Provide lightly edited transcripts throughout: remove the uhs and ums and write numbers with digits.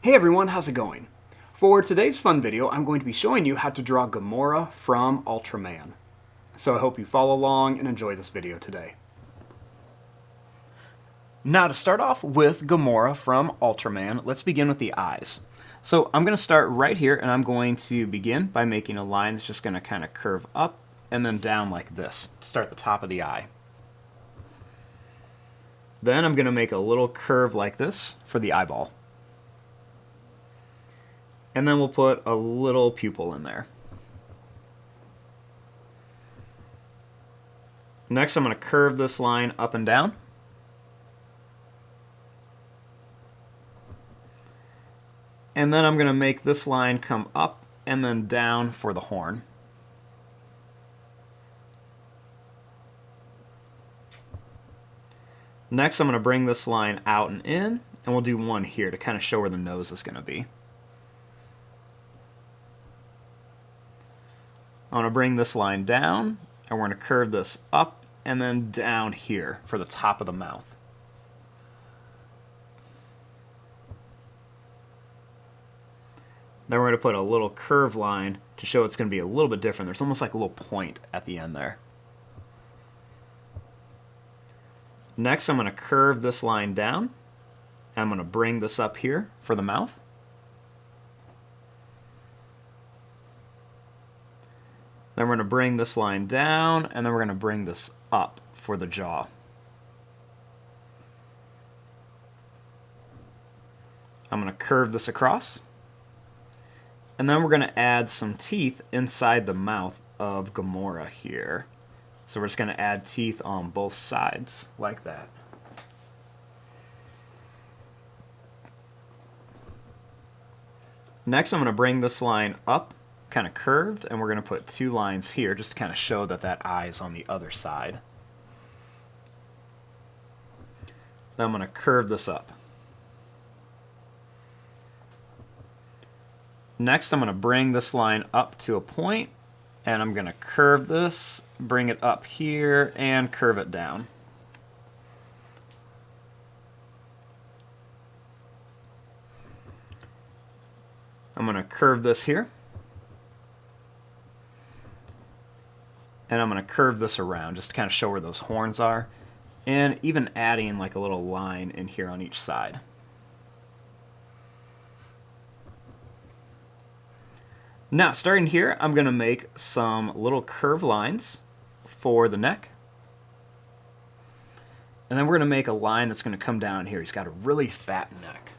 Hey everyone, how's it going? For today's fun video, I'm going to be showing you how to draw Gomora from Ultraman. So I hope you follow along and enjoy this video today. Now to start off with Gomora from Ultraman, let's begin with the eyes. So I'm going to start right here and I'm going to begin by making a line that's just going to kind of curve up and then down like this to start the top of the eye. Then I'm going to make a little curve like this for the eyeball. And then we'll put a little pupil in there. Next, I'm going to curve this line up and down. And then I'm going to make this line come up and then down for the horn. Next, I'm going to bring this line out and in, and we'll do one here to kind of show where the nose is going to be. I want to bring this line down, and we're going to curve this up and then down here for the top of the mouth. Then we're going to put a little curve line to show it's going to be a little bit different. There's almost like a little point at the end there. Next, I'm going to curve this line down. I'm going to bring this up here for the mouth. Then we're going to bring this line down, and then we're going to bring this up for the jaw. I'm going to curve this across. And then we're going to add some teeth inside the mouth of Gomora here. So we're just going to add teeth on both sides, like that. Next, I'm going to bring this line up, kind of curved, and we're going to put two lines here just to kind of show that that eye is on the other side. Then I'm going to curve this up. Next, I'm going to bring this line up to a point, and I'm going to curve this, bring it up here, and curve it down. I'm going to curve this here. And I'm going to curve this around just to kind of show where those horns are, and even adding like a little line in here on each side. Now, starting here, I'm going to make some little curved lines for the neck. And then we're going to make a line that's going to come down here. He's got a really fat neck.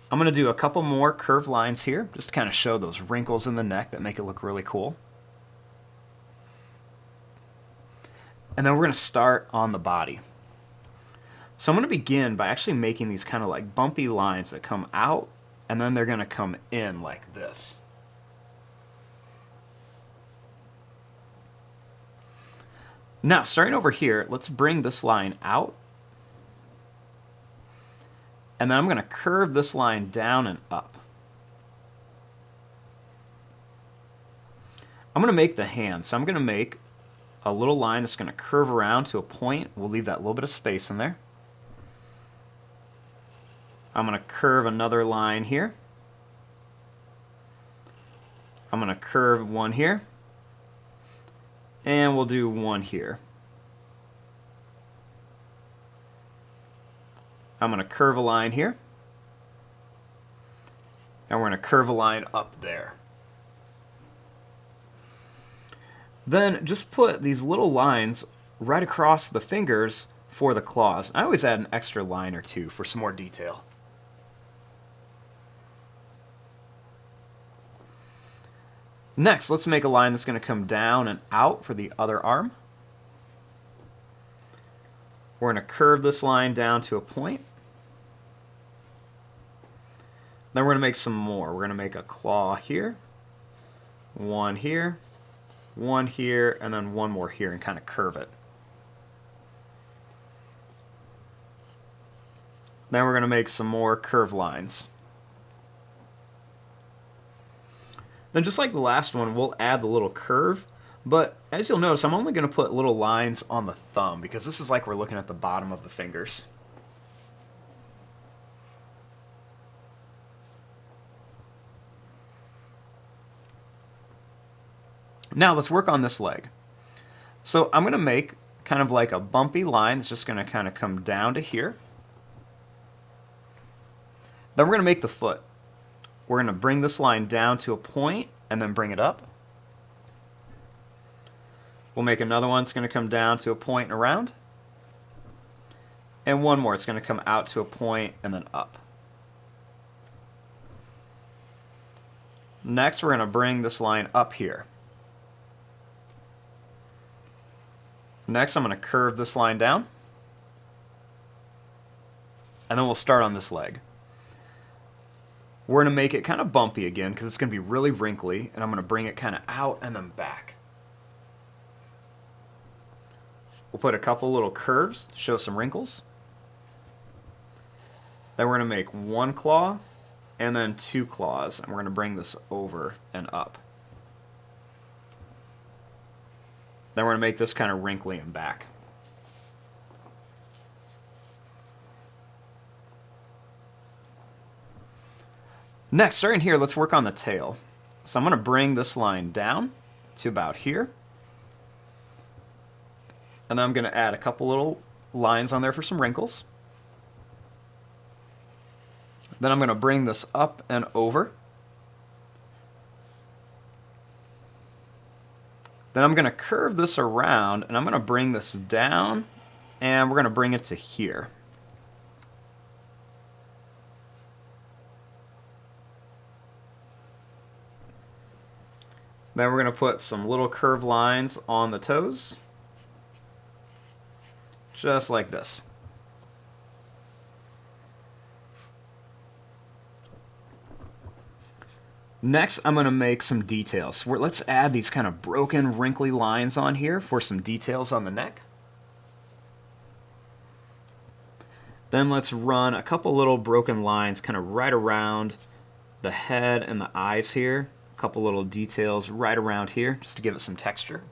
I'm going to do a couple more curved lines here, just to kind of show those wrinkles in the neck that make it look really cool. And then we're going to start on the body. So I'm going to begin by actually making these kind of like bumpy lines that come out, and then they're going to come in like this. Now, starting over here, let's bring this line out. And then I'm going to curve this line down and up. I'm going to make the hand. So I'm going to make a little line that's going to curve around to a point. We'll leave that little bit of space in there. I'm going to curve another line here. I'm going to curve one here. And we'll do one here. I'm going to curve a line here. And we're going to curve a line up there. Then just put these little lines right across the fingers for the claws. I always add an extra line or two for some more detail. Next, let's make a line that's going to come down and out for the other arm. We're going to curve this line down to a point. Then we're going to make some more. We're going to make a claw here, one here, and then one more here, and kind of curve it. Then we're going to make some more curved lines. Then just like the last one, we'll add the little curve, but as you'll notice, I'm only going to put little lines on the thumb because this is like we're looking at the bottom of the fingers. Now let's work on this leg. So I'm going to make kind of like a bumpy line that's just going to kind of come down to here. Then we're going to make the foot. We're going to bring this line down to a point and then bring it up. We'll make another one that's going to come down to a point and around. And one more, it's going to come out to a point and then up. Next, we're going to bring this line up here. Next, I'm going to curve this line down. And then we'll start on this leg. We're going to make it kind of bumpy again because it's going to be really wrinkly, and I'm going to bring it kind of out and then back. We'll put a couple little curves, show some wrinkles. Then we're going to make one claw and then two claws, and we're going to bring this over and up. Then we're going to make this kind of wrinkly and back. Next, starting here, let's work on the tail. So I'm going to bring this line down to about here. And then I'm going to add a couple little lines on there for some wrinkles. Then I'm going to bring this up and over. Then I'm going to curve this around, and I'm going to bring this down, and we're going to bring it to here. Then we're going to put some little curved lines on the toes, just like this. Next, I'm going to make some details. Let's add these kind of broken, wrinkly lines on here for some details on the neck. Then let's run a couple little broken lines kind of right around the head and the eyes here. A couple little details right around here just to give it some texture.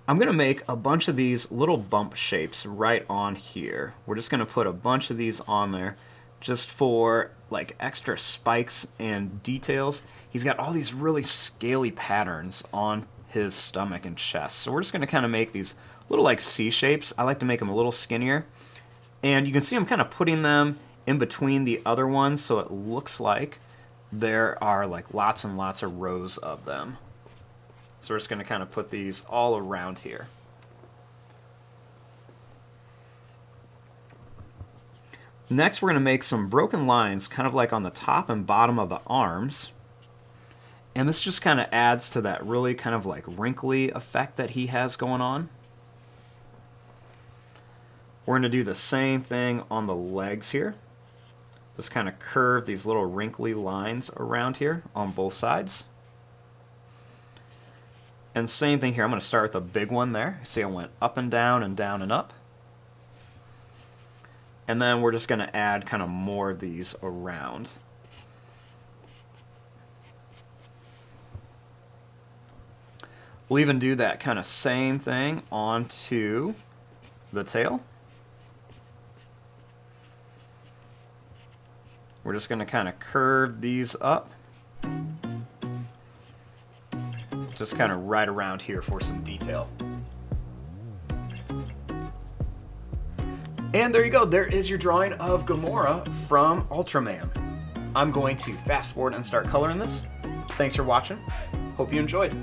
I'm going to make a bunch of these little bump shapes right on here. We're just going to put a bunch of these on there just for like extra spikes and details. He's got all these really scaly patterns on his stomach and chest. So we're just going to kind of make these little like C shapes. I like to make them a little skinnier. And you can see I'm kind of putting them in between the other ones so it looks like there are like lots and lots of rows of them. So we're just going to kind of put these all around here. Next, we're going to make some broken lines kind of like on the top and bottom of the arms. And this just kind of adds to that really kind of like wrinkly effect that he has going on. We're going to do the same thing on the legs here. Just kind of curve these little wrinkly lines around here on both sides. And same thing here, I'm going to start with a big one there. See, I went up and down and up. And then we're just going to add kind of more of these around. We'll even do that kind of same thing onto the tail. We're just going to kind of curve these up. Just kind of right around here for some detail. And there you go. There is your drawing of Gomora from Ultraman. I'm going to fast forward and start coloring this. Thanks for watching. Hope you enjoyed.